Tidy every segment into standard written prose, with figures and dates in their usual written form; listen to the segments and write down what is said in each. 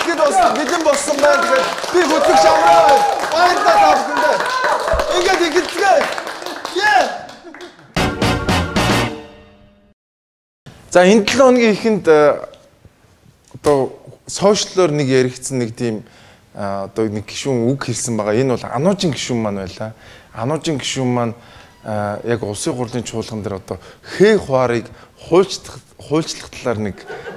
ихэд бас бэлэн болсон байна. Тэгээд би хөтлөх шамраа баярлалаа та бүхэндээ. Ингээд ихэлцгээ. За энэ 7 хоногийн эхэнд одоо сошиаллоор нэг яригдсан нэг тийм одоо нэг гишүүн үг хэлсэн байгаа. Энэ бол Ануужийн гишүүн маань байлаа. Ануужийн гишүүн маань яг улсын хурлын чуулган дээр одоо хээ хуарыг хуульчлах талаар нэг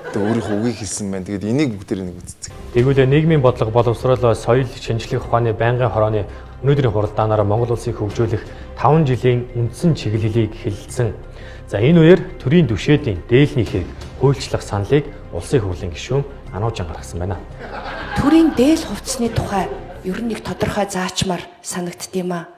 одоо өөрийнхөө үгийг хэлсэн байна. Тэгээд энийг бүгдээр нэг үздэг. Тэгвэл нийгмийн бодлого боловсрол соёл шинжлэх ухааны байнгын хорооны өнөөдрийн хуралдаанаараа Монгол улсыг хөгжүүлэх 5 жилийн үндсэн чиглэлийг хэлэлцэн. За энэ үеэр төрийн түвшээдийн дээлний хэрэг хуульчлах саналыг улсын хурлын гишүүн Ануужин гаргасан байна. Төрийн дээл хувцсны тухай ер нь нэг тодорхой заачмаар санагддгийм аа.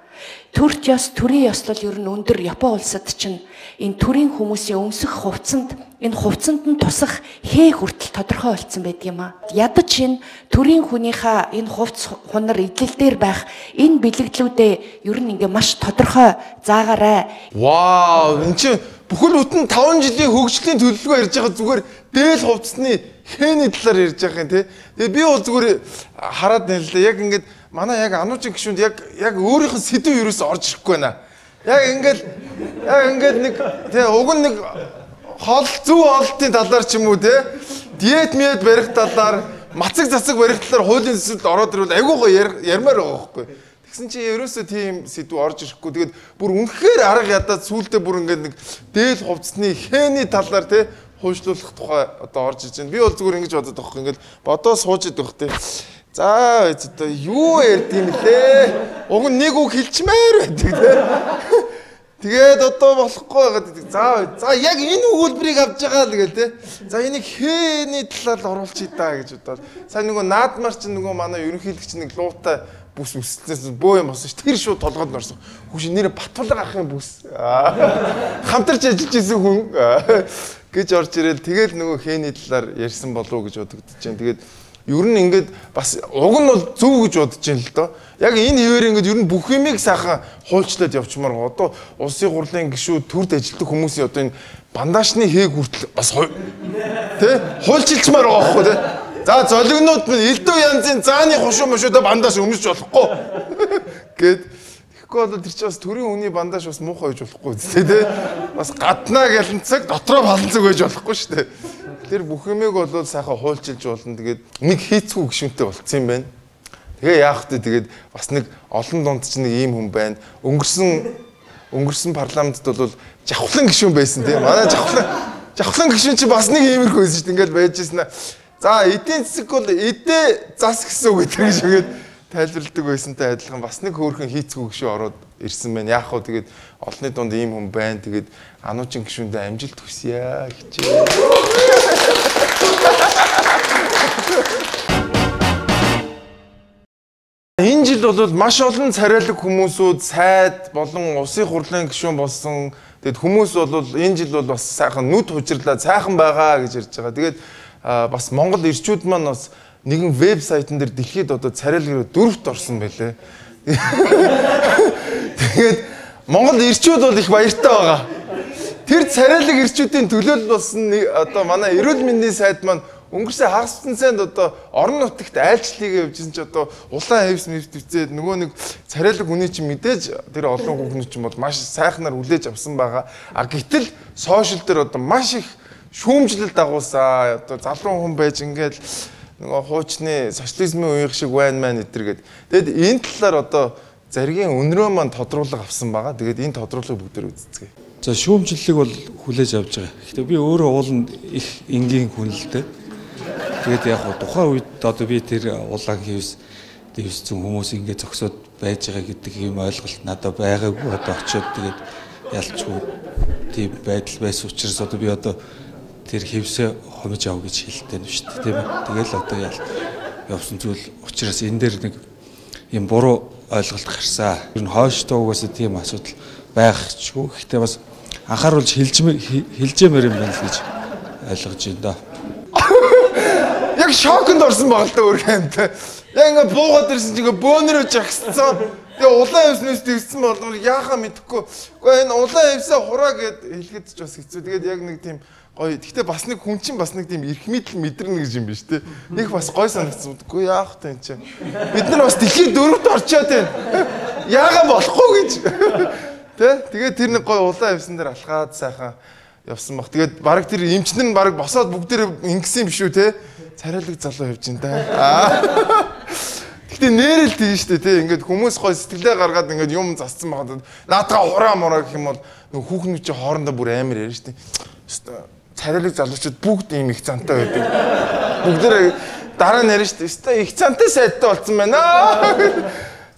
Төрч ёс, төрийн ёслол ер нь өндөр Япон улсад чинь энэ төрийн хүмүүсийн өмсөх хувцсанд энэ хувцсанд нь тусах хээ хүртэл тодорхой болсон байдгийм аа. Ядаж энэ төрийн хүнийхээ энэ хувцс хунар идэл дээр байх энэ бэлэглүүдээ ер нь ингээ маш тодорхой заагаарай. Вау, энэ чинь бүхэл бүтэн 5 жилийн хөгжлийн төлөвлөгөө ярьж байгаа зүгээр дээл хувцсны хээний талаар ярьж байгаа юм тий. Тэгээ би бол зүгээр хараад байна л да. Яг ингээд манай яг Ануужийн гишүүнд яг өөрийнх нь сэдв ерөөсөөр орж ирэхгүй байна. Яг ингээд нэг тий уг нь нэг хол зөв ололтын талаар ч юм уу тий. Диет мэд барих талаар, мацаг засаг барих талаар хуулийн төсөлд ороод ирвэл айгүй гоо ярмаар байгаа байхгүй. Тэгсэн чи ерөөсөө тийм сэдв орж ирэхгүй. Тэгээд бүр үнэхээр арга ядаад сүултээ бүр ингээд нэг дээл хувцсны хээний талаар тий хуульчлуулах тухай одоо орж иж байна. Би бол зүгээр ингэж бодоод байхгүй. Ингээд бодоо сууж идэх бах тий. За одоо юу ярьд юм лээ? Уг нь нэг үг хэлчмээр байдаг тий. Тэгээд одоо болохгүй байгаад за яг энэ өгүүлбэрийг авч байгаа л гээл тий. За энийг хээний талаар оруулчих та гэж бодоод. Сайн нөгөө наадмаар чинь нөгөө манай ерөнхийлөгч нэг луутай бүс үсэлцээс бөө юм болсон ш. Тэр шууд толгойд орсон. Хүүш нэрэ Батбулаг ахын бүс. Хамтарч ажиллаж исэн хүн гэж орж ирэл тэгэл нөгөө хээний талаар ярьсан болов уу гэж бодогдож байна. Тэгээд ер нь ингээд бас уг нь бол зөв гэж бодож байна л доо. Яг энэ хэвээр ингээд ер нь бүх юмыг сайхан хуульчлаад явчмаар гоо. Одоо улсын хурлын гишүүд төрд ажилтдаг хүмүүсийн одоо энэ бандажны хээг хүртэл бас тий хуульчилчмаар байгаа байхгүй тий. За золигнууд минь элдв янзын зааны хушуу мушуудаа бандаж өмсөж болохгүй гэд тэгэхгүй бол тэр чинь бас төрийн хүний бандаж бас муухай байж болохгүй үстэй тий. Бас гаднаа гэлэнцэг дотроо баланцэг байж болохгүй шүү дээ. Тэр бүх юмыг бол сайхан хуульчилж болно. Тэгээд нэг хийцгүй гишүүнтэй болцсон юм байна. Тэгээ яах вэ? Тэгээд бас нэг олон дунд ч нэг ийм хүн байна. Өнгөрсөн парламентд бол жавхлан гишүүн байсан тийм. Манай жавхлан гишүүн чи бас нэг иймэрхүү байсан шүү дээ. Ингээл байж ирсэн. За эдийн засаг бол эдээ зас гэсэн үг гэж игээд тайлбарладаг байсантай адилхан бас нэг хөөрхөн хийцгүй гишүүн ороод ирсэн байна. Яах вэ? Тэгээд олонний дунд ийм хүн байна. Тэгээд Ануужийн гишүүндээ амжилт хүсье хичээ. Энэ жил бол маш олон царайлаг хүмүүсүүд сайд болон улсын хурлын гишүүн болсон. Тэгэд хүмүүс бол энэ жил бол бас сайхан нүд хужирлаа сайхан байгаа гэж ярьж байгаа. Тэгээд бас Монгол ирчүүд маань бас нэгэн вебсайтн дээр дэлхийд одоо царайлагаар 4-т орсон байлээ. Тэгээд Монгол ирчүүд бол их баяртай байгаа. Тэр царайлаг ирчүүдийн төлөөлөл болсон одоо манай эрүүл мэндийн сайд маань өнгөрсөн хагас цэнд одоо орон нутагт айлчлалыг явьжсэн ч одоо улаан хевс мэвтвцээд нөгөө нэг царайлаг хүний чинь мэдээж тэр олон хүүхнүүд чинь бол маш сайхнаар хүлээж авсан байгаа. А гэтэл сошиал дээр одоо маш их шүүмжлэл дагуулсан одоо залуу хүн байж ингээд нөгөө хуучны социализмын үеих шиг байна мэн эдэр гээд. Тэгэд энэ талаар одоо заргийн өнрөө маань тодруулга авсан байгаа. Тэгээд энэ тодруулгыг бүгдээр үзцгээе. За шүүмжлэлийг бол хүлээж авч байгаа. Гэхдээ би өөрөө ууланд их энгийн хүн л дээ. Тэгээд яг тухайн үед одоо би тэр улаан дэвссэн хүмүүс ингээд зогсоод байж байгаа гэдэг юм ойлголт надад байгаагүй. Одоо очиод тэгээд ялчгүй тийм байдал байсан учраас одоо би одоо тэр хевсээ хомж ав гэж хэлдэг юм шүү дээ тийм ээ. Тэгэл одоо явсан зүйл учраас энэ дээр нэг юм буруу ойлголт гарсан. Ер нь хойш туугаас тийм асуудал байхчгүй. Гэхдээ бас анхааруулж хэлжмээр юм байна л гэж ойлгож байна да. Яг шоконд орсон байгаа л да өөрхөнд. Яг ингээ буугаад ирсэн чинь ингээ бөөнөрөө жагсцсан. Тэгээ улаан хевснээс дэвсэн болвол яахаа мэдэхгүй. Гэхдээ энэ улаан хевсээ хураа гэд хэлгээд ч бас хэцүү. Тэгээд яг нэг тийм гоё. Гэхдээ бас нэг хүн чинь бас нэг тийм эрх мэдэл мэдрэнэ гэж юм биш те. Нэг бас гоё санагдсан. Үгүй яах вэ энэ чинь. Бид нар бас дэлхийн 4-т орчоод байна. Яагаад болохгүй гэж. Тэ? Тэгээд тэр нэг гоё улаан явсан дээр алхаад сайхан явсан баг. Тэгээд баг тэр эмчнэр нь баг босоод бүгдээр ингэсэн юм биш үү те. Царайлаг залуу явж байна да. Гэтэ нэрэл тийм шүү дээ тий. Ингээд хүмүүс гоё сэтгэлээ гаргаад ингээд юм зассан байгаад наатаа хураа мураа гэх юм бол нөгөө хүүхнүүд чи хоорондоо бүр амар ярина шүү дээ. Царайлаг залуучууд бүгд ийм их цантай байдаг. Бүгдээ дараа нь ярина шүү дээ. Их цантай сайдтай болсон байна.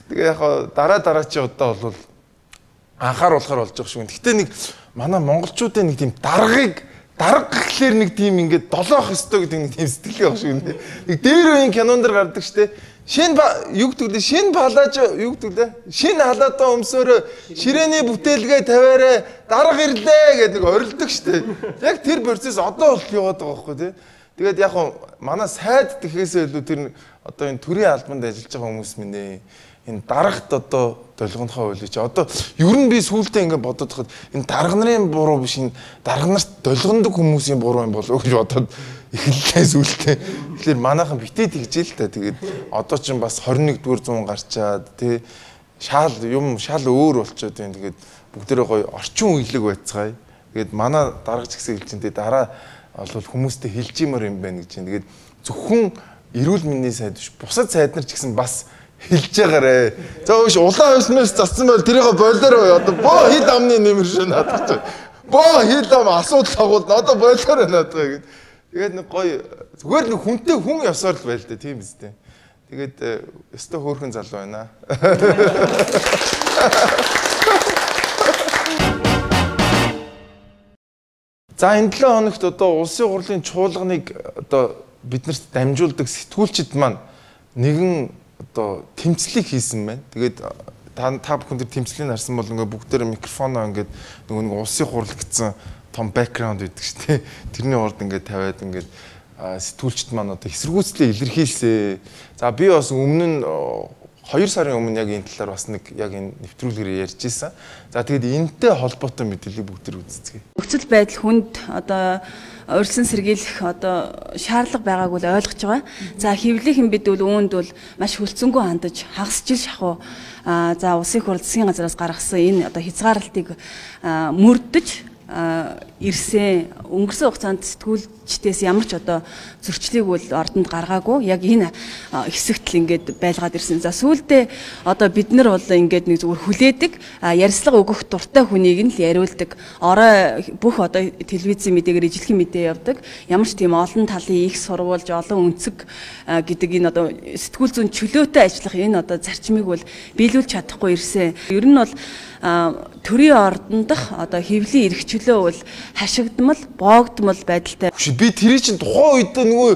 Тэгээ яг дараа чи удаа бол анхааруулахар болж байгаа шүү. Гэтэ нэг манай монголчуудын нэг тийм дарга гэхлээр нэг тийм ингээд долоох өстой гэдэг нэг тийм сэтгэлээ баг шүү. Нэг дээр үеийн кинонд дэр гардаг шүү дээ. Шинэ юу гэдэг лээ шинэ палаж юу гэдэг лээ шинэ халаатаа өмсөөрөө ширээний бүтээлгээ тавиараа дарга ирлээ гэдэг нэг орилдог штэ. Яг тэр процесс одоо бол яваад байгаа байхгүй тий. Тэгээд яг манай сайд гэхээсээ илүү тэр одоо энэ төрийн албанд ажиллаж байгаа хүмүүс минь энэ дарагт одоо долгонхоо үйлч одоо ер нь би сүултээ ингээд бодоод хахад энэ дарга нарын буруу биш энэ дарга нарт долгондог хүмүүсийн буруу юм болов уу гэж бодоод эхэллээ сүултээ. Тэгэхээр манайхан битээ тэгжээ л та. Тэгээд одоо ч бас 21-р зуун гарчаад тий шал өөр болчиход байна. Тэгээд бүгдээрээ гоё орчин үеилэг байцгаая. Тэгээд манай дарга ч гэсэн хэлж энэ дараа бол хүмүүстэй хэлж юмар юм байна гэж. Тэгээд зөвхөн эрүүл мэндийн сайд биш бусад сайд нар ч гэсэн бас хэлж байгаарэ. За өөш улаан хойсноос зассан байл тэрийг бойлоор одоо боо хил амны нэмэр шээ надад ч. Боо хил ам асуудал агуулна одоо бойлоор надад гэдэг. Тэгээд нэг гоё зүгээр нэг хүнтэй хүн явсаар л байл да тийм үстэй. Тэгээд өстө хөөрхөн залуу байна. За энэ 7 хоногт одоо улсын хурлын чуулганыг одоо биднэрт дамжуулдаг сэтгүүлчид маань нэгэн одоо тэмцлийг хийсэн байна. Тэгээд та бүхэн тэр тэмцлийг харсан бол ингээ бүгдээр микрофоноо ингээ нөгөө нэг улсын хурал гэсэн том бэкграунд байдаг шүү дээ. Тэрний урд ингээ тавиад ингээ сэтгүүлчд маань одоо эсэргүүцлээ илэрхийлсэ. За би бас өмнө нь 2 сарын өмнө яг энэ талаар бас нэг яг энэ нэвтрүүлгээр ярьж ирсэн. За тэгээд энэтэй холбоотой мэдээллийг бүгд үзцгээе. Нөхцөл байдал хүнд одоо урьдчилан сэргийлэх одоо шаардлага байгааг бол ойлгож байгаа. За хэвлэлийн бид бол үүнд бол маш хөлцөнгөө хандаж хагасжил шахуу за улсын хурал засгийн газраас гаргасан энэ одоо хязгаарлалтыг мөрдөж ирсэн өнгөрсөн хугацаанд сэтгүүлчдээс ямар ч одоо зөрчлийг бол ордонд гаргаагүй яг энэ хэсэгт л ингээд байлгаад ирсэн. За сүүлдээ одоо бид нар бол ингээд нэг зүгээр хүлээдэг ярьслага өгөх дуртай хүнийг нь л яриулдаг. Орой бүх одоо телевизийн мэдээгээр ижилхэн мэдээ явдаг. Ямар ч тийм олон талын их сурвалж олон өнцөг гэдэг энэ одоо сэтгүүл зүйн чөлөөтэй ажиллах энэ одоо зарчмыг бол биелүүлж чадахгүй ирсэн. Ер нь бол төрийн ордондох одоо хэвлийн эрх чөлөө бол хашигдмал, боогдмал байдалтай. Би тэрий чинь тухайн үед нөгөө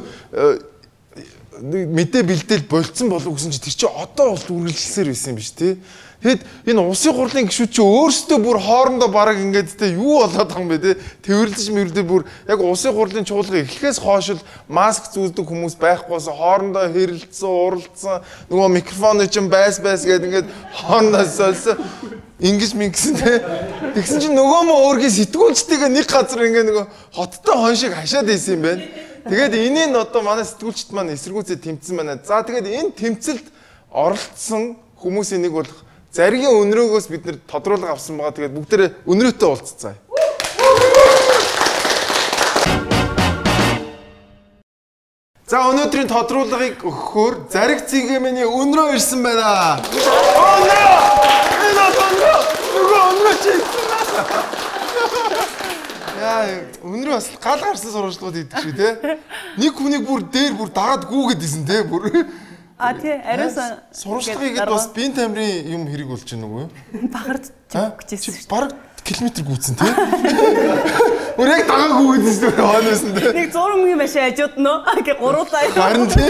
мэдээ бэлдээл болцсон болов гэсэн чи тэр чи одоо бол үргэлжилсээр байсан юм биш тий. Тэгэд энэ улсын хурлын гишүүд чи өөрсдөө бүр хоорондоо бараг ингээд тий юу болоод байгаа юм бэ тий. Тэрвэрлэж мөрдөө бүр яг улсын хурлын чуулга эхлэхээс хойш л маск зүүдэг хүмүүс байхгүйс хоорондоо хэрэлдсэн, уралдсан нөгөө микрофоны чинь байс гэдэг ингээд хоорондоо сольсон ингэж мингсэн тий. Тэгсэн чинь нөгөө мө өөргөө сэтгүүлчтэйгээ нэг газар ингээ нөгөө хоттой хон шиг хашаад ийсэн юм байна. Тэгээд энийг одоо манай сэтгүүлчт маань эсэргүүцээ тэмцсэн байна. За тэгээд энэ тэмцэлд оролцсон хүмүүсийн нэг бол заргийн өнрөөгөөс бид нэр тодруулга авсан байгаа. Тэгээд бүгдээрээ өнрөөтэй уулзцаая. За өнөөдрийн тодруулгыг өгөхөөр зариг цэнгэмэний өнрөө ирсэн байна. Яа, өнрөө бас гал гарсан сурвалжлууд идэг шүү те. Нэг хүнийг бүр дээр бүр дагаад гүүгээд исэн те бүр. Тий, ариусан сурвалжлагыг бас биеийн тамирын юм хэрэг болж байна уу? Бахард гэж хэлсэн. Бараг километр гүйцэн те. Өөр яг дагаа гүүгээд исэн хойноос нь те. Нэг 100 мөнгөний машин хажууд нөө гэ гуруулаа. Харин те.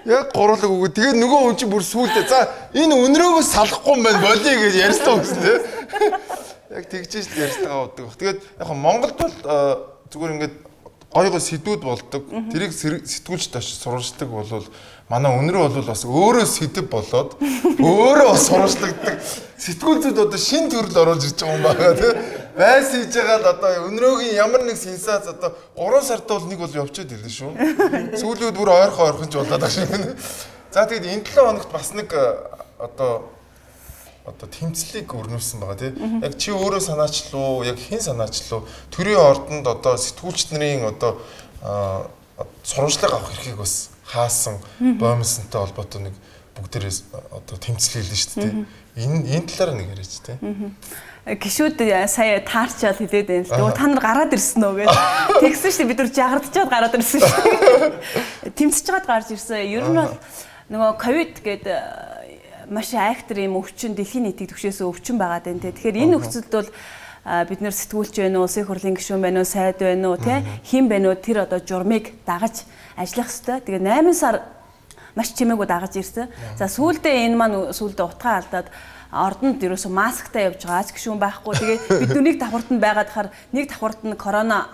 Яг гуруулаг өгөө. Тэгээд нөгөө хүн чинь бүр сүулдэ. За энэ өнрөөгөөс салахгүй юм байна болиё гэж ярьсан гэсэн те. Яг тэгжээж л ярьстагаа удаг. Тэгээд яг Монголд бол зүгээр ингээд гой сэдвүүд болдог. Тэрийг сэтгүүлчд очиж сурвалждаг болвол манай өнрөө бол бас өөрөө сэдв болоод өөрөө бас сурвалжлагддаг. Сэтгүүлчд одоо шин төрөл оруулж ирж байгаа юм байна тий. байс хийж байгаа л одоо өнрөөгийн ямар нэг сенсац одоо 3 сард бол нэг бол явчихад ирлээ шүү. Сүүлүүд бүр ойрхон ч болоод байгаа шиг. За тэгээд энэ 7 хоногт бас нэг одоо тэмцлийг өрнүүлсэн байгаа тийм. Яг чи өөрөө санаачлуу, яг хэн санаачлуу, төрийн ордонд одоо сэтгүүлч нарын одоо сурвалжлага авах эрхийг бас хаасан боомсонтой холбоотой нэг бүгдээрээ одоо тэмцэл хийлээ шүү дээ. Энэ талаараа нэг яриач тийм. Гişүүд сая таарчаал хэлээд байна л. Нөгөө та нар гараад ирсэн үү гэж. Тэгсэн шүү дээ бид нар жагардчаад гараад ирсэн шүү дээ. Тэмцэж байгаад гарч ирсэн. Ер нь бол нөгөө ковид гэдэг маш актер юм өвчин дэлхийн нийтийг төвшөөсөн өвчин байгаа дээ. Тэгэхээр энэ нөхцөлд бол бид нэр сэтгүүлч байна уу, улсын хурлын гишүүн байна уу, сайд байна уу, хэн байна уу тэр одоо журмыг дагаж ажиллах ёстой. Тэгээ 8 сар маш чимээгүй дагаж ирсэн. За сүүлдээ энэ маань сүүлдээ утгаа алдаад ордонд ерөөсө масктай явж байгаа ч гişүүн байхгүй. Тэгээ бид нэг давхарт нь байгаад хахаар нэг давхарт нь корона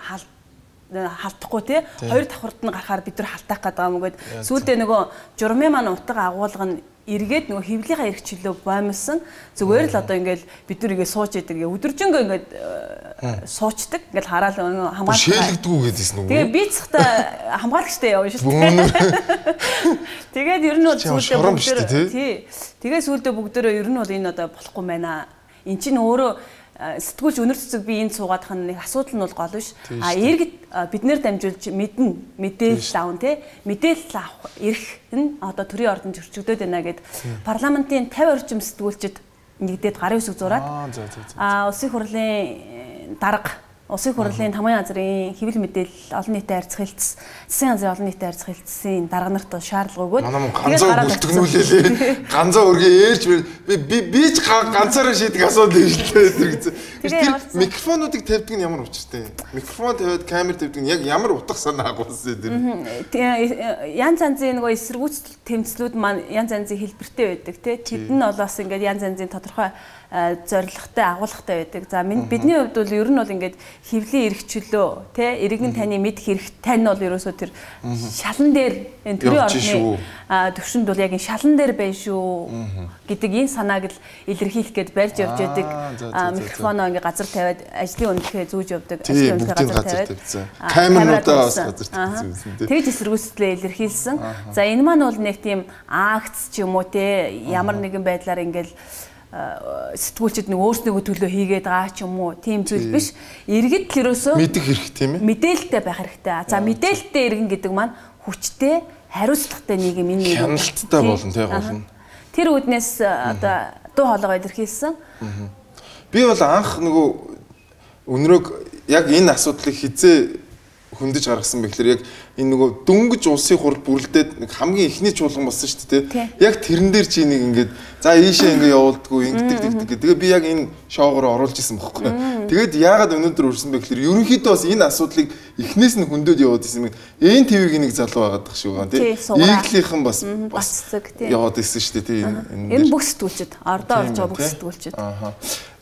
халтахгүй тий. Хоёр давхарт нь гарахаар бид нар халтаах гэдэг юм гээд сүүлдээ нөгөө журмын маань утга агуулга нь эргээд нөгөө хөвлийнхаа эрх чөлөө боомсон. Зүгээр л одоо ингээл бид нар ингээ сууж идэг. Өдөржингөө ингээд суучдаг. Ингээл хараал хамгаалах шээлэгдэггүй гэдээсэн үү? Тэгээ би цахта хамгаалагчтай явна шүү дээ. Тэгээд ер нь бол сүүлдээ тий. Тэгээ сүүлдээ бүгдөө ер нь бол энэ одоо болохгүй байна. Эн чинь өөрөө сэтгүүлч өнөр цэцэг би энд суугаадах нь нэг асуудал нь бол гол биш. Иргэд биднэр дамжуулж мэдээлэл аав тий. Мэдээлэл авах эрх нь одоо төрийн ордонд зөрчигдөд байна гэд парламентын 50 орчим сэтгүүлчид нэгдээд гарын үсэг зураад улсын хурлын дарга улсын хурлын тамгын газрын хэвлэл мэдээлэл олон нийтэд харьцах хэлтс засгийн газрын олон нийтэд харьцах хэлтсийн дарга нарт шаардлага өгөөд ганцаа бүлтгнүүлээ ганцаа өргөө ээрч би ч ганцаараа шийдэг асуудал ирэлтэй тэр микрофонуудыг тавьдаг нь ямар учиртай микрофон тавиад камер тавьдаг нь яг ямар утга санаа агуулсан тэр янз янзын нөгөө эсэргүүцэл тэмцлүүд маань янз янзын хэлбэртэй байдаг тэд нь бол бас ингээд янз янзын тодорхой зорилготой агуулгатай байдаг. За бидний хувьд бол ер нь бол ингээд хөвлийн эрх чөлөө тий иргэн таны мэд хэрэг тань бол ерөөсөө тэр шалан дээр энэ төрийн орны төвшөнд бол яг энэ шалан дээр байна шүү гэдэг энэ санааг л илэрхийлэх гээд барьж явж байдаг. Микрофоноо ингээд газар тавиад ажлын үндэхээ зүүж явдаг. Ажлын үндэхээ газар тавиад камеруудаа бас газар тавьсан тий. Тэгж эсэргүүцлээ илэрхийлсэн. За энэ маань бол нэг тийм акц ч юм уу тий ямар нэгэн байдлаар ингээд сэтгүүлчид нэг өөрснийгөө төлөө хийгээд байгаа ч юм уу тийм зүйл биш. Иргэд л ерөөсөө мэдэх хэрэгтэй тийм ээ. Мэдээлэлтэй байх хэрэгтэй. За мэдээлэлтэй иргэн гэдэг маань хүчтэй, хариуцлагатай нийгэм энэ нэг хяналттай болно тий гол нь. Тэр үднээс одоо дуу хоолойгоо илэрхийлсэн. Би бол анх нөгөө өнрөөг яг энэ асуудлыг хизээ хөндөж гаргасан бэ гэхээр яг энэ нөгөө дөнгөж улсын хурл бүрлдээд нэг хамгийн ихний чуулган болсон шүү дээ. Яг тэрэн дээр чи нэг ингээд за ийшээ ингээд явуулдаггүй ингээд тэгээ би яг энэ шоугоор оруулж исэн бохоггүй. Тэгээд яагаад өнөөдөр үрсэн бэ гэхээр ерөнхийдөө бас энэ асуудлыг эхнээс нь хөндөд яваад исэн юм. Ээн твгийн нэг залуу байгаад тах шүү гоо тий. Ийглийнхэн бас яваад исэн шүү дээ тий. Энэ бүх сэтгүүлчид ордоо орж байгаа бүх сэтгүүлчид.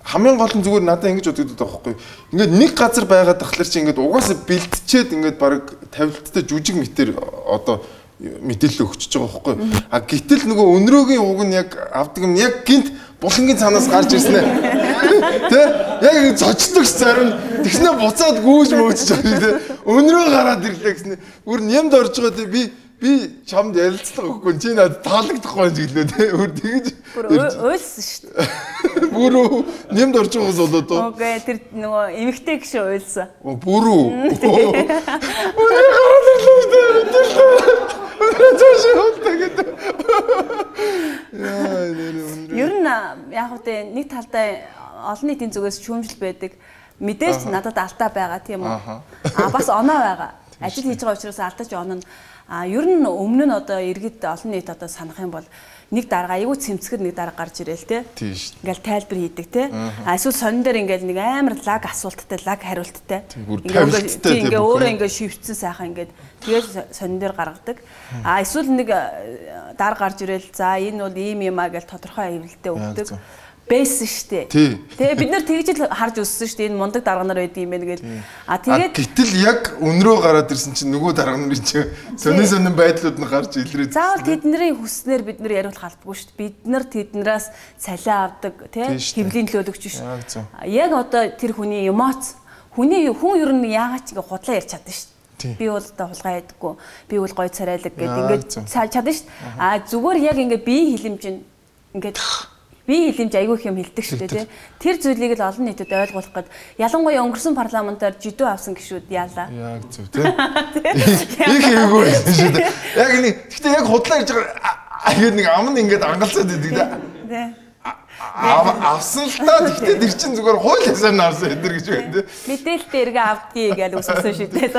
Хамгийн гол нь зүгээр надад ингэж бодогдод байгаа байхгүй. Ингээд нэг газар байгаад тахлаар чи ингээд угаасаа бэлтчихэд ингээд баг тавилттай жүжиг мэтэр одоо мэдээлэл өгчөж байгаа байхгүй. А гэтэл нөгөө өнрөөгийн уг нь яг авдаг юм яг гинт булангийн цаанаас гарч ирсэн ээ. Тэ? Яг цочдог зарим тэгснэ буцаад гүүж мөөж чад тэ. Өнрөө гараад ирлээ гэснэ. Бүр нямд орж байгаа тэ би чамд ярилцлага өгөхгүй чи надад таалагдахгүй байж гэлээ те өөр тэгэж уйлсан шүү дээ. Бүрөө нэмд орж байгаас болоо доо. Окей тэр нөгөө эмэгтэй гişэ уйлсан. Бүрөө. Өөрөө гараад ирлээ шүү дээ. Өөрөө цаашаа хөлтэй гэдэг. Ер нь яг үгүй нэг талдаа олон нийтийн зүгээс шүүмжил байдаг. Мэдээж надад алдаа байгаа тийм үү. Бас оноо байгаа. Ажил хийж байгаа учраас алдаж оноо. Ер нь өмнө нь одоо иргэд олон нийт одоо санах юм бол нэг дарга аягүй цэмцгэр нэг дарга гарч ирээл те. Ингээл тайлбар хийдэг те. Эсвэл сонин дээр ингээл нэг амар лаг асуулттай, лаг хариулттай. Ингээ өөрөө ингээ шивцэн сайхан ингээд тэгээд сонин дээр гаргадаг. Эсвэл нэг дарга гарч ирээл за энэ бол ийм юм аа гэж тодорхой хэвлэлтэй өгдөг. байсан шүү дээ. Тэгээ бид нар тэгж л харж өссөн шүү дээ. Энэ мундаг дарга нар байдаг юм байна гэж. Тэгээд гэтэл яг өнрөө гараад ирсэн чинь нөгөө дарга нарын чинь сонин байдлууд нь гарч илрээд. Заавал тэдний хүснээр бид нар яриулах албагүй шүү дээ. Бид нар тэднээс цалиа авдаг, тий? Хэвлийн төлөө өгч шүү. Яг одоо тэр хүний эмоц, хүн ер нь яагаад ч ингээ худлаа ярьж чадна шүү. Би бол одоо хулгай ядаггүй. Би бол гой царайлаг гэдэг ингээд чадна шүү. Зүгээр яг ингээ биеийн хилэмж ингээд бие хилэмж айгүй их юм хэлдэг шүү дээ, тий. Тэр зүйлийг л олон нийтэд ойлгуулах гээд ялангуяа өнгөрсөн парламентаар жидүү авсан гişүүд яалаа. Яг зөв, тий. Их эвгүй байсан шүү дээ. Яг нэг гэхдээ яг худлаа ярьж байгаа ингээд нэг ам нь ингээд ангалцаад идэг да. Тий. Авсан л та гэхдээ тэр чин зүгээр хууль ясаар навсан эдэр гэж байна тий. Мэдээлэлтэй эргээ авдгийг гэж үсгсэн шүү дээ.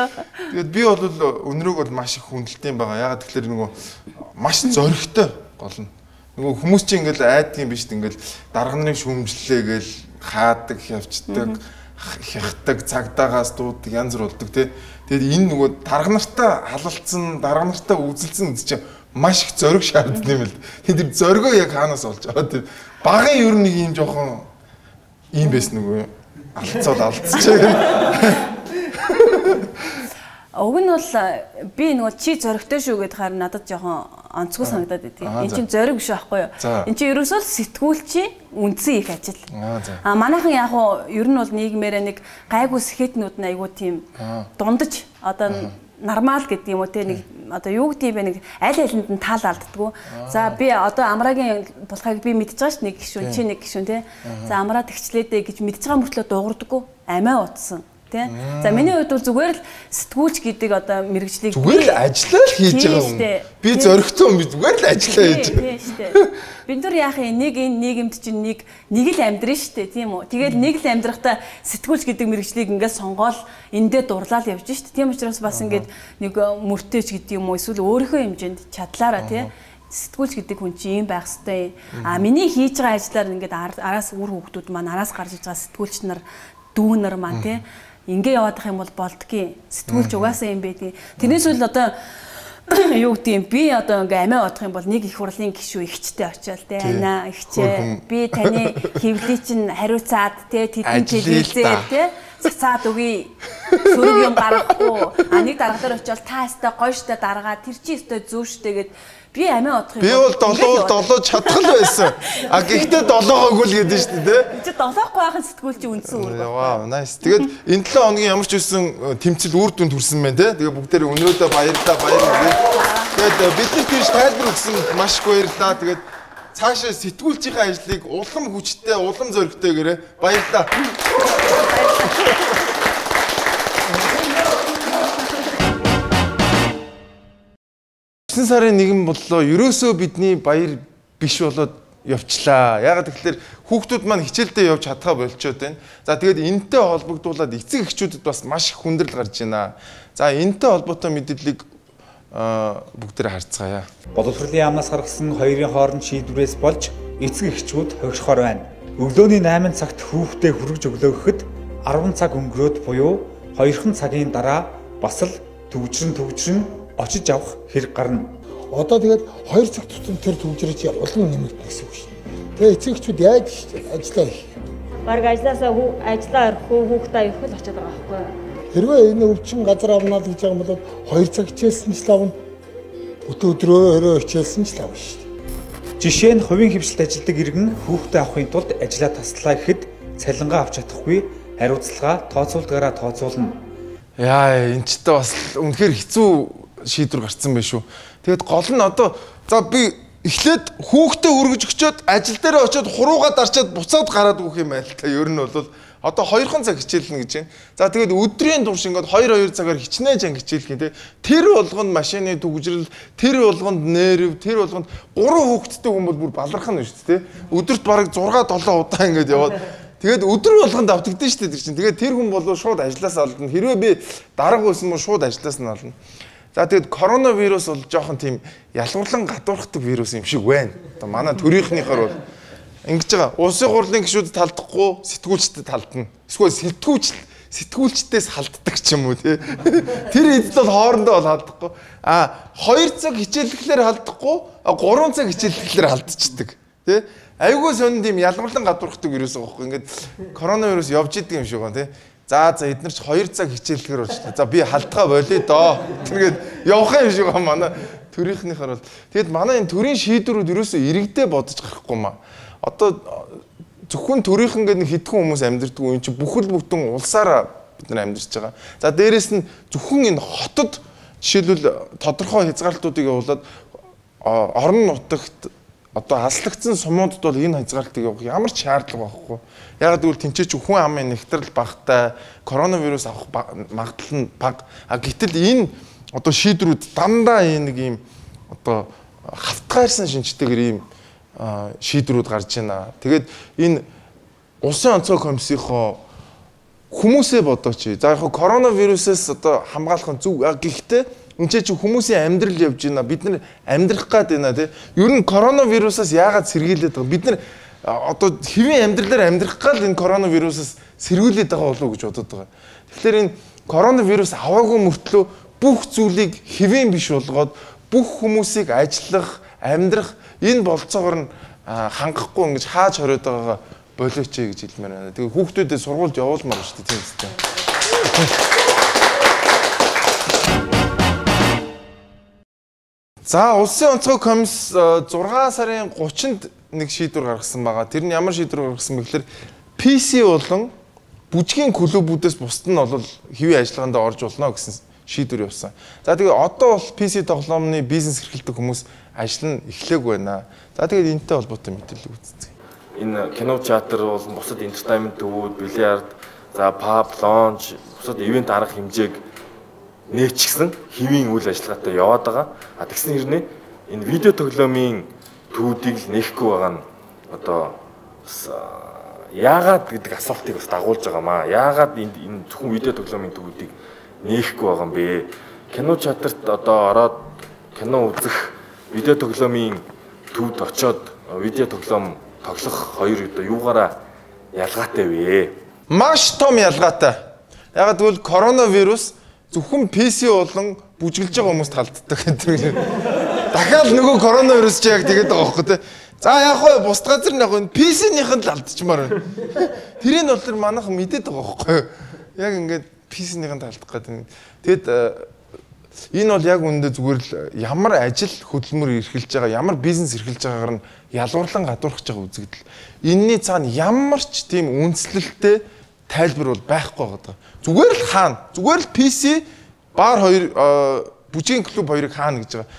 Тэгээд би бол өнрөөг бол маш их хүндэлтэй байгаа. Ягаад тэгэхээр нөгөө маш зоригтой гол нь. Нөгөө хүмүүс чинь ингээл айдгийн биш ингээл дарга нарын шүүмжлэлээ гээл хаадаг, явцдаг, хягдаг, цагдаагаас дуудаг, янз бүр болдог тий. Тэгээд энэ нөгөө дарга нартай халалцсан, дарга нартай үзэлцэн үз чинь маш их зориг шаарддаг юм л. Тэгээд тэр зоригоо яг хаанаас олж аваад тэр багын ер нь нэг юм жоохон ийм байсан нөгөө алдцаад алдчихжээ. Уг нь бол би нөгөө чи зоригтой шүү гэдээ харин надад жоохон онцгой санагдаад байдгийг. Энд чинь зориг биш байхгүй юу? Энд чинь ерөөсөө сэтгүүлчийн үндсэн их ажил. Манайхан яг уу ер нь бол нийгмээрээ нэг гайгүй сэхэтнүүд нь айгүй тийм дундаж одоо нормал гэдэг юм уу те нэг одоо юу гэдэг юм бэ нэг аль алинд нь таал алддаггүй. За би одоо амраагийн булхайг би мэдчихэж байгаа ш нэг гişүн чи нэг гişүн те. За амраа тэгчлээдээ гэж мэдчихэж байгаа мөртлөө дуугардаггүй. Амиа утсан. За миний хувьд бол зүгээр л сэтгүүлч гэдэг одоо мэрэгжлийг зүгээр л ажиллаа л хийж байгаа юм. Би зоригтой юм би зүгээр л ажиллаа хийж байгаа. Бид нар яах юм нэг энэ нийгэмд чинь нэг л амьдрын штэ тийм үү. Тэгээд нэг л амьдрахтаа сэтгүүлч гэдэг мэрэгжлийг ингээд сонгоол эндээ дурлал явж штэ. Тийм учраас бас ингээд нэг мөртөөч гэдэг юм уу эсвэл өөрийнхөө хэмжээнд чадлаараа тийм сэтгүүлч гэдэг хүн чинь юм байх хэвээр. Миний хийж байгаа ажлаар ингээд араас үр хөвгдүүд маань араас гарч иж байгаа сэтгүүлч нар дүүнер маань тийм ингээ яваадах юм бол болдгийн сэтгүүлч угаасаа юм байдгийг. Тэрнээс үл одоо юу гэдэг юм би одоо ингээ амиа бодох юм бол нэг их хурлын гишүү ихчтэй очиад те анаа ихчээ би таны хэвлэлийг чинь хариуцаад те тэдний хэлэлцээр те цацаад өгье сөрөг юм гаргахгүй нэг даргалаар очиод та хэвээр гоё штэ даргаа тэр чи хэвээр зүү штэ гэд би амиа бодох юм. Би бол 7 чадхал байсан. Гэхдээ 7-оогүй л гэдэг шүү дээ. Чи 7-оогүй байхын сэтгүүлчийн үндсэн үр. Вау, nice. Тэгээд энэ 7 хоногийн ямар ч үсэн тэмцэл үр дүнд хүрсэн байна те. Тэгээд бүгдээрээ өнөөдөө баярлалаа. Тэгээд бидний тийш тайлбар өгсөн маш их баярлалаа. Тэгээд цаашаа сэтгүүлчийн ажлыг улам хүчтэй, улам зоригтойгээрээ баярлалаа. Сарын нэгэн боллоо. Ерөөсөө бидний баяр биш болоод явчлаа. Ягаад гэвэл хүүхдүүд маань хичээлдээ явж чадхаа болчиход байна. За тэгээд энэтэй холбогдуулаад эцэг эхчүүдэд бас маш их хүндрэл гарч байна. За энэтэй холбоотой мэдээллийг бүгдээрээ харцгаая. Боловсролын яамнаас гаргасан хоёрын хооронд шийдвэрээс болж эцэг эхчүүд хогшохоор байна. Өглөөний 8 цагт хүүхдээ хүргэж өглөөхөд 10 цаг өнгөрөөд буюу 2 цагийн дараа бас л төвчрөн очиж авах хэрэг гарна. Одоо тэгээд 2 цаг тутам тэр төвчрөж улам нэмэгдэх гэсэн үг шин. Тэгээ эцэг эхчүүд яаж ажиллаа их? Бараг ажилласаа ажиллаа орох хүүхдээ авах л очиад байгаа байхгүй юу? Хэрвээ энэ өвчин газар авнаа гэж байгаа юм бол 2 цаг хичээлсэн ч лавна. Өдөрөө орой хичээлсэн ч лавна шүү дээ. Жишээ нь хувийн хвшилт ажилдаг иргэн хүүхдээ авахын тулд ажиллаа таслаа гэхэд цалингаа авч чадахгүй хариуцлага тооцоолдгаараа тооцоолно. Яа, энэ ч бас үнэхээр хэцүү шийдвэр гарцсан байх шүү. Тэгээд гол нь одоо за би эхлээд хүүхдээ өргөж өчөөд ажил дээр очиод хуруугаа дарчаад буцаад гараад өгөх юм байл та. Ер нь бол одоо 2 цаг хичээлнэ гэж байна. За тэгээд өдрийн турш ингээд 2 цагаар хичнээн жан хичээлэх юм те. Тэр болгонд машины төгжрөл, тэр болгонд нерв, тэр болгонд 3 хүүхэдтэй хүн бол бүр балархан нь шүү дээ те. Өдөрт бараг 6-7 удаа ингээд яваад тэгээд өдөр болгонд давтагдсан шүү дээ тэр чинь. Тэгээд тэр хүн бол шууд ажилласаа олно. Хэрвээ би дарга байсан бол шууд ажилласаа нь олно. За тэгээд коронавирус бол жоохон тийм ялгуурлан гадуурхдаг вирус юм шиг байна. Одоо манай төрийнхнийхөр бол ингэж байгаа. Улсын хурлын гишүүдэд талдахгүй, сэтгүүлчдэд талдна. Эсвэл сэтгүүлчдээс халддаг ч юм уу тий. Тэр эдд бол хоорондоо бол халдахгүй. 2 цаг хичээллэхлээр халдахгүй, 3 цаг хичээллэхлээр халдчихдаг. Тэ? Айгүй сонин тийм ялгарлан гадуурхдаг ерөөсөө байхгүй. Ингээд коронавирус явж идэг юм шиг байна, тэ? За эдгээр ч 2 цаг хичээллэгээр болчихлоо. За би халтгаа болъё доо. Тэгээд явах юм шиг байна манай төрийнхнийхэр бол. Тэгэд манай энэ төрийн шийдвэрүүд ерөөсөө иргэдээ бодож гарахгүй маа. Одоо зөвхөн төрийнх ингээд нэг хэдхэн хүмүүс амьдардаг үе чинь бүхэл бүтэн улсаараа бид нар амьдарч байгаа. За дээрэс нь зөвхөн энэ хотод жишээлбэл тодорхой хязгаарлалтуудыг явуулаад орон нутагт одоо хаслагдсан сумуудад бол энэ хязгаарлалтыг явуулах ямар ч шаардлага байхгүй. Яг гэвэл тэнцээч хүн амын нэгтрэл багтай, коронавирус авах магадлал нь бага. Гэтэл энэ одоо шийдвэрүүд дандаа нэг юм одоо хавтгаарсан шинжтэйгээр ийм шийдвэрүүд гарч байна. Тэгээд энэ улсын онцгой комиссийнхоо хүмүүсээ бодооч. За яг коронавирусээс одоо хамгаалах нь зөв. Гэхдээ энэ ч хүмүүсийн амьдрал явж байна. Бид нар амьдрах гээд байна тий. Ер нь коронавирусаас яагаад сэргийлээд байгаа? Бид нар одоо хэвийн амьдралаар амьдрах гал энэ коронавирусаас сэргийлээд байгаа болов уу гэж бодод байгаа. Тэгэхээр энэ коронавирус аваагүй мөртлөө бүх зүйлийг хэвийн биш болгоод бүх хүмүүсийг ажиллах, амьдрах энэ болцоогоор нь хангахгүй ингэж хааж хориод байгаагаа болооч гэж хэлмээр байна. Тэгээ хүүхдүүдэд сургуульд явуулмаар шүү дээ тийм үстэй. За улсын онцгой комисс 6 сарын 30-нд нэг шийдвэр гаргасан байгаа. Тэр нь ямар шийдвэр гаргасан бэ гэхээр PC болон бүжгийн клубүүдээс бусд нь бол хэвийн ажиллагаанд орж болно гэсэн шийдвэр явсан. За тэгээд одоо бол PC тоглоомны бизнес эрхэлдэг хүмүүс ажил нь эхлэегүй байна. За тэгээд энэтэй холбоотой мэдээлэл үзсэн. Энэ кино театр бол бусад entertainment төвүүд, бильярд, за pub, lounge, бусад ивент арга хэмжээг нээчихсэн хэвийн үйл ажиллагаатай яваад байгаа. Тэгсэн хэрнээ энэ видео тоглоомын төвүүдийг л нээхгүй байгаа нь одоо яагаад гэдэг асуултыг бас дагуулж байгаа маа. Яагаад энэ зөвхөн видео тоглоомын төвүүдийг нээхгүй байгаа юм бэ? Кино театрт одоо ороод кино үзэх, видео тоглоомын төвд очоод видео тоглоом тоглох хоёр одоо юугаараа ялгаатай вэ? Маш том ялгаатай. Ягаад гэвэл коронавирус зөвхөн PC болон бүжгэлж байгаа хүмүүст халддаг гэдэг. Дахиад нөгөө коронавирус ч яг тэгээд байгаа байхгүй тий. За яг хөө бус газар нь яг энэ PC-ийнхэн л алдчихмаар байна. Тэрийг бол манайхан мэдээд байгаа байхгүй. Яг ингээд PC-ийнхэн алдах гэдэг. Тэгэд энэ бол яг үүндээ зүгээр л ямар ажил хөдөлмөр эрхэлж байгаа, ямар бизнес эрхэлж байгаагаар нь ялгуурлан гадуурхаж байгаа үзэгдэл. Энийний цаана ямар ч тийм үндэслэлтэй тайлбар бол байхгүй байгаа. Зүгээр л хаана, зүгээр л PC бар хоёр бүжгийн клуб хоёрыг хаана гэж байгаа.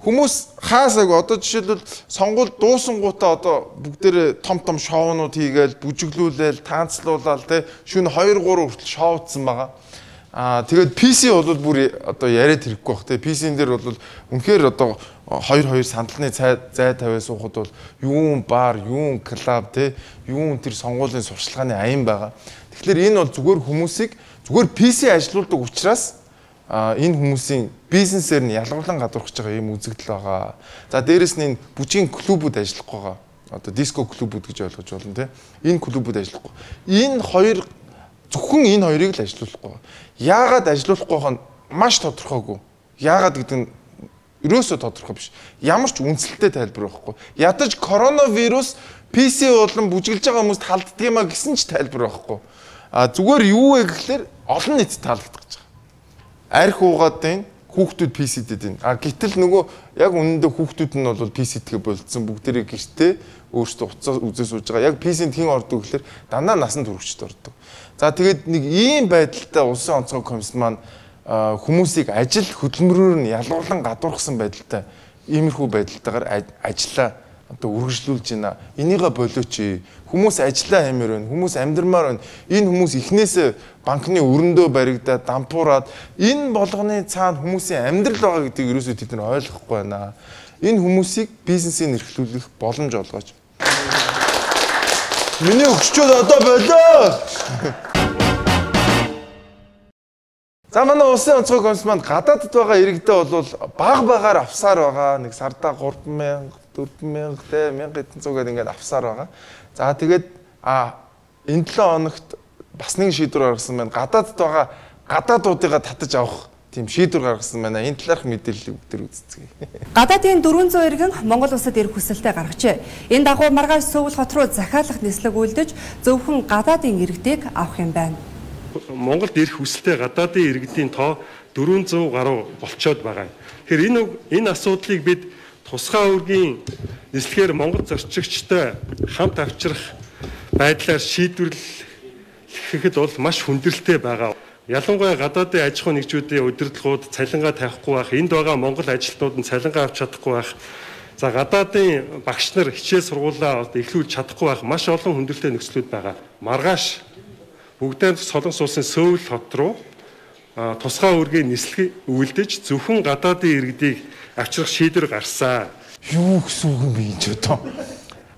Хүмүүс хаасаг одоо жишээлбэл сонгуульд дуусангуудаа одоо бүгдээрээ том шоунууд хийгээл, бүжиглүүлээл, танцлуулаад те шөнө 2-3 хүртэл шоудсан байгаа. Тэгээд PC бол бүр одоо яриад хэрэггүй бах те. PC-н дээр бол үнэхээр одоо 2 сандалны зай тавиа суухад бол юун бар, юун клуб те, юун тэр сонгуулийн сурчлагын аян байгаа. Тэгэхээр энэ бол зүгээр хүмүүсийг зүгээр PC ажилуулдаг учраас энэ хүмүүсийн бизнесээр нь ялгарлан гадуурхаж байгаа юм үзэгдэл байгаа. За дээрэс нь энэ бүжгийн клубүүд ажиллах байгаа. Одоо диско клубүүд гэж ойлгож болно тийм. Энэ клубүүд ажиллахгүй. Энэ хоёр зөвхөн энэ хоёрыг л ажилуулахгүй. Яагаад ажилуулахгүй байгаа нь маш тодорхойгүй. Яагаад гэдэг нь ерөөсөө тодорхой биш. Ямар ч үнэлэлтэй тайлбар байхгүй. Ядаж коронавирус PC болон бүжгэлж байгаа хүмүүст халддаг юм а гэсэн ч тайлбар байхгүй. Зүгээр юу вэ гэхэлэр олон нийтэд таалагдах гэж байгаа. Арх уугаад байна, хүүхдүүд PC-дэд байна. Гэтэл нөгөө яг үнэндээ хүүхдүүд нь бол PC-дэгэ болцсон бүгдээрээ гэртээ өөрсдөө уцаа үзээ сууж байгаа. Яг PC-нд хэн ордог гэхэлэр дандаа насанд хүрэгчд ордог. За тэгээд нэг ийм байдалтай улсын онцгой комисс маань хүмүүсийг ажил хөдөлмөрөөр нь ялгуурлан гадуурхсан байдалтай иймэрхүү байдалтайгаар ажиллаа одоо үргэлжлүүлж байна. Энийгээ болооч. Хүмүүс ажиллаа хэмээр байна. Хүмүүс амьдрмаар байна. Энэ хүмүүс эхнээсээ банкны өрөндөө баригдаад дампуураад энэ болгоны цаана хүмүүсийн амьдрал байгаа гэдгийг ерөөсөө тэд нар ойлгохгүй байна. Энэ хүмүүсийг бизнесийн эрхлүүлэх боломж олгооч. Миний өгчөөд одоо болоо. За манай улсын онцгой комисс маань гадаадд байгаа иргэдээ бол багаар авсаар байгаа. Нэг сардаа 3000, 4000 те 1100 гэдэг ингээд авсаар байгаа. За тэгээд энэ 7 хоногт бас нэг шийдвэр гаргасан байна. Гадаадд байгаа гадаадуудыгаа татаж авах тийм шийдвэр гаргасан байна. Энэ талаарх мэдээллийг бүгд үзцгээе. Гадаадын 400 иргэн Монгол улсад ирэх хүсэлтэд гаргажээ. Энэ дагуу маргааш Сөүл хот руу захиалах нислэг үйлдэж зөвхөн гадаадын иргэдийг авах юм байна. Монголд ирэх хүсэлтэй гадаадын иргэдийн тоо 400 гаруй болцоод байгаа. Тэгэхээр энэ асуудлыг бид тусгай үүргийн нислэгээр Монгол зорчигчтой хамт авчрах байдлаар шийдвэрлэхэд бол маш хүндрэлтэй байгаа. Ялангуяа гадаадын аж ахуй нэгжүүдийн удирдлагууд цалингаа тавихгүй байх, энд байгаа Монгол ажилтнууд нь цалингаа авч чадахгүй байх. За гадаадын багш нар хичээл сургуулаа эхлүүлж чадахгүй байх маш олон хүндрэлтэй нөхцлүүд байгаа. Маргааш бүгдээр Солонгос улсын Сөүл хот руу тусгай үүргийн нислэг үйлдэж зөвхөн гадаадын иргэдийг авчрах шийдвэр гарсан. Юу гэсэн үг юм бэ энэ ч одоо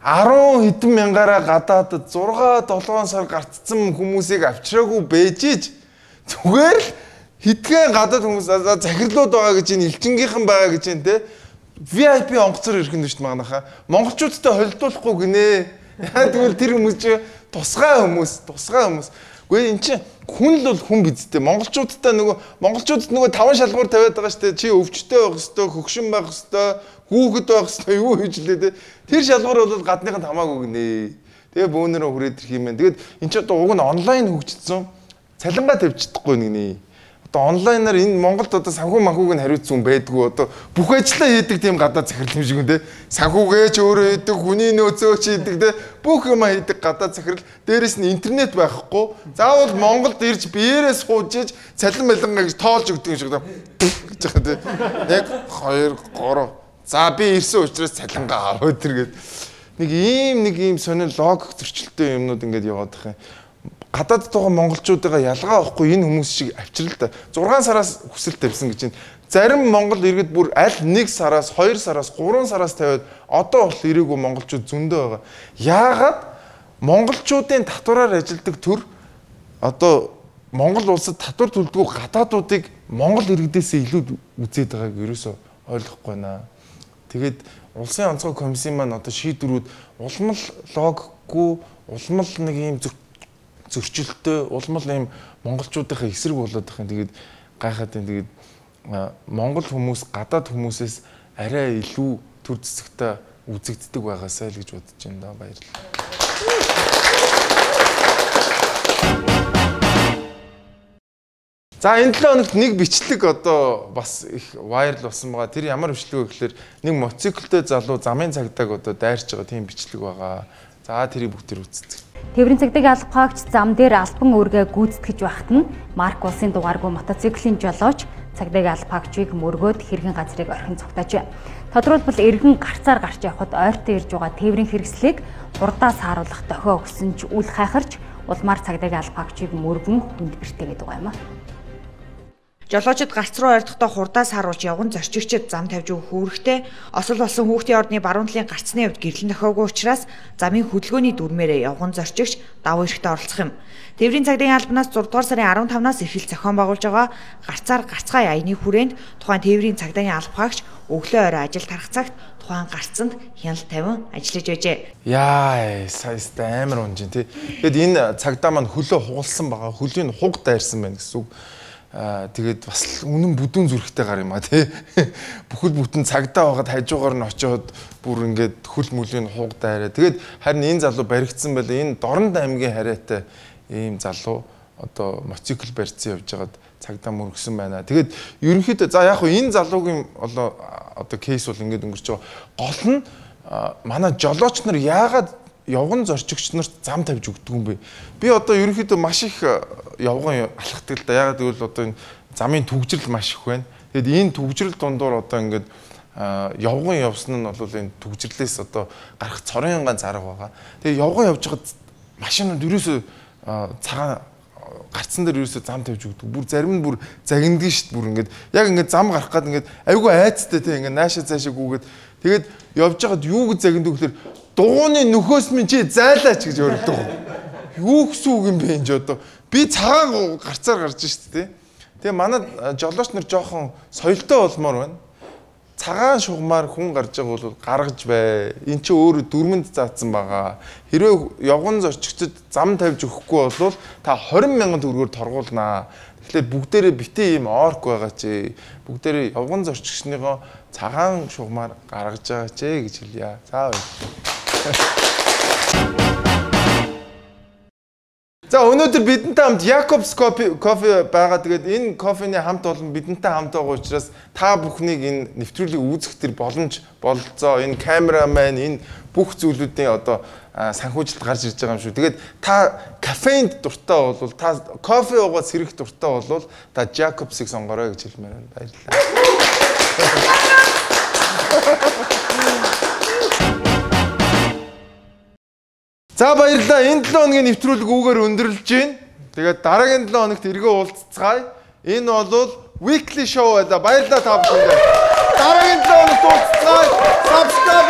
10 хэдэн мянгаараа гадаадд 6-7 сар гартцсан хүмүүсийг авчраагүй бэжиж зүгээр л хитгэн гадаад хүмүүс захирлууд байгаа гэж энэ элчингийнхэн байгаа гэж энэ те VIP онгоцоор ирэх нь шүү дээ манайхаа. Монголчуудтай холилдуулахгүй гинэ. Яа тэгвэл тэр хүмүүс чи тусгай хүмүүс. Гэхдээ эн чинь хүн л бол хүн бидтэй. Монголчуудад нөгөө 5 шалгуур тавиад байгаа шүү дээ. Чи өвчтэй байх хэвээр, хөгшин байх хэвээр, хүүхэд байх хэвээр юу хийж лээ те. Тэр шалгуур бол гадныханд хамаагүй гинэ. Тэгээ бөөнөрөө хүрээд ирэх юм байна. Тэгэд эн чинь одоо уг нь онлайн хөгжсөн. Цалингаа тавьж чадахгүй нэгний. Одоо онлайнаар энэ Монголд одоо санхүү манхүүг нь хариуцсан байдгүй. Одоо бүх ажлаа хийдэг тийм гадаад захирал юм шиг үнэ. Санхүүгээ ч өөрөө хийдэг, хүний нөөцөө ч хийдэг те. Бүх юм хийдэг гадаад захирал. Дээрээс нь интернет байхгүй. Заавал Монголд ирж биеэрээ суужиж цалин малингаа гэж тоолж өгдөг юм шиг гэж байгаа те. Яг 2 3. За би ирсэн учраас цалингаа аваад тэргээд нэг ийм сонир логик зөрчилтэй юмнууд ингээд яваад байгаа юм. Гадаадд байгаа монголчуудаа ялгаа авахгүй энэ хүмүүс шиг авчрал та 6 сараас хүсэл тавьсан гэж байна. Зарим монгол иргэд бүр аль 1 сараас 2 сараас 3 сараас тавиад одоо бол ирээгүй монголчууд зөндөө байгаа. Яагаад монголчуудын татвараар ажилдаг төр одоо Монгол улсад татвар төлдөг гадаадуудыг монгол иргэдээсээ илүү үзээд байгааг ерөөсөө ойлгохгүй байна. Тэгээд улсын онцгой комиссийн маань одоо шийдвэрүүд улмал логикгүй, улмал нэг ийм зөрчилтэй, улмал ийм монголчуудынхаа эсрэг болоод байгаа юм. Тэгээд гайхаад байна. Тэгээд монгол хүмүүс гадаад хүмүүсээс арай илүү төр зэсэгтэй үзэгддэг байгаасай л гэж бодож байна да. Баярлалаа. За энэ 7 хоногт нэг бичлэг одоо бас их вайрал болсон байгаа. Тэр ямар бичлэг вэ гэхээр нэг мотоциклтэй залуу замын цагдааг одоо дайрч байгаа тийм бичлэг байгаа. За тэрийг бүгд үзцгээе. Тээврийн цагдаагийн алба хаагч зам дээр албан үүргээ гүйцэтгэж байхад нь Марк улсын дугааргүй мотоциклийн жолооч цагдаагийн алба хаагчийг мөргөөд хэрхэн газрыг орхин цугтаажээ. Тодорхойлбол эргэн гарцаар гарч явхад ойртой ирж байгаа тээврийн хэрэгслийг хурдаас харуулах дохио өгсөн ч үл хайхарч улмаар цагдаагийн алба хаагчийг мөргөн хүндгэртэйгээд байгаа юм а. Жолоочид гарц руу ойртохдоо хурдаас харуулж явган зорчигчид зам тавьж өгөх үүрэгтэй осол болсон хүүхдийн ордны баруун талын гарцны хувьд гэрлэн тохиогүй учраас замын хөдөлгөөний дүрмээрээ явган зорчигч давуу эрэхтэй оролцох юм. Тээврийн цагдаагийн албанаас 6 дугаар сарын 15-наас эхэлж зохион байгуулж байгаа гарцаар гарцгай аяны хүрээнд тухайн тээврийн цагдаагийн алба хаагч өглөө орой ажил тарах цагт тухайн гарцанд хяналт тавин ажиллаж байжээ. Яа, саястай амар унжин тий. Тэгэд энэ цагдаа маань хөлөө хугалсан байгаа. Хөлийн хуг дайрсан байна гэсэн үг. Тэгээд бас үнэн бүдүүн зүрхтэй гар юм а тий. Бүхэл бүтэн цагдаа байгаад хажуугаар нь очиод бүр ингээд хөл мөлийн хуг дайраа. Тэгээд харин энэ залуу баригдсан байлаа. Энэ Дорнод аймгийн хараатай ийм залуу одоо мотоцикл барьцсан явж байгаад цагдаа мөргсөн байна. Тэгээд ерөнхийдөө за яг хөө энэ залуугийн одоо кейс бол ингээд өнгөрч байгаа. Гол нь манай жолооч нар яагаад явган зорчигч нарт зам тавьж өгдөг юм бэ? Би одоо ерөнхийдөө маш их явган алхдаг л да. Ягаад гэвэл одоо энэ замын түгжрэл маш их байна. Тэгэд энэ түгжрэл дундуур одоо ингээд явган явсан нь бол энэ түгжрлээс одоо гарах цорын ганц арга байгаа. Тэгээ явган явж байгаад машинууд ерөөсөө цагаан гарцсан дээр ерөөсөө зам тавьж өгдөг. Бүр зарим нь бүр загиндгий шít бүр ингээд яг ингээд зам гарах гээд ингээд айгүй айцтай тий ингээд наашаа цаашаа гүгээд тэгээд явж байгаад юу гэж загиндг гэхээр дууны нөхөөс минь чи зайлаач гэж өргөдөг. Юу гэсэн үг юм бэ энэ ч одоо би цагаан гарцаар гарч шít тий. Тэгээ манай жолооч нар жоохон соёлтой болмоор байна. цагаан шугамаар хүн гарч байгаа бол гаргаж бай. Энд чи өөрөө дүрмэнд заасан байгаа. Хэрвээ явган зорчигчд зам тавьж өгөхгүй бол та 20,000 төгрөгөөр торгуулнаа. Тэгэхээр бүгдээрээ битээ ийм орк байгаа чи. Бүгдээрээ явган зорчигчныгоо цагаан шугамаар гаргаж байгаа ч гэж хэлье. За За өнөөдөр бидэнтэй хамт Jacobs кофе байгаа. Тэгээд энэ кофений хамт олон бидэнтэй хамт байгаа учраас та бүхнийг энэ нэвтрүүлгийг үзэх төр боломж бололцоо. Энэ камерамен энэ бүх зүйлүүдийн одоо санхүүжилт гарч ирж байгаа юм шүү. Тэгээд та кафеинд дуртай бол та кофе уугаад сэрэх дуртай бол та Jacobs-ыг сонгорой гэж хэлмээр байна. Баярлалаа. За баярлалаа. Энэ 7 хоногийн нэвтрүүлэг үүгээр өндөрлөж байна. Тэгээд дараагийн 7 хоногт эргөө уулзцгаая. Энэ бол weekly show байлаа. Баярлалаа та бүхэндээ. Дараагийн 7 хоногт уулзцгаая. Subscribe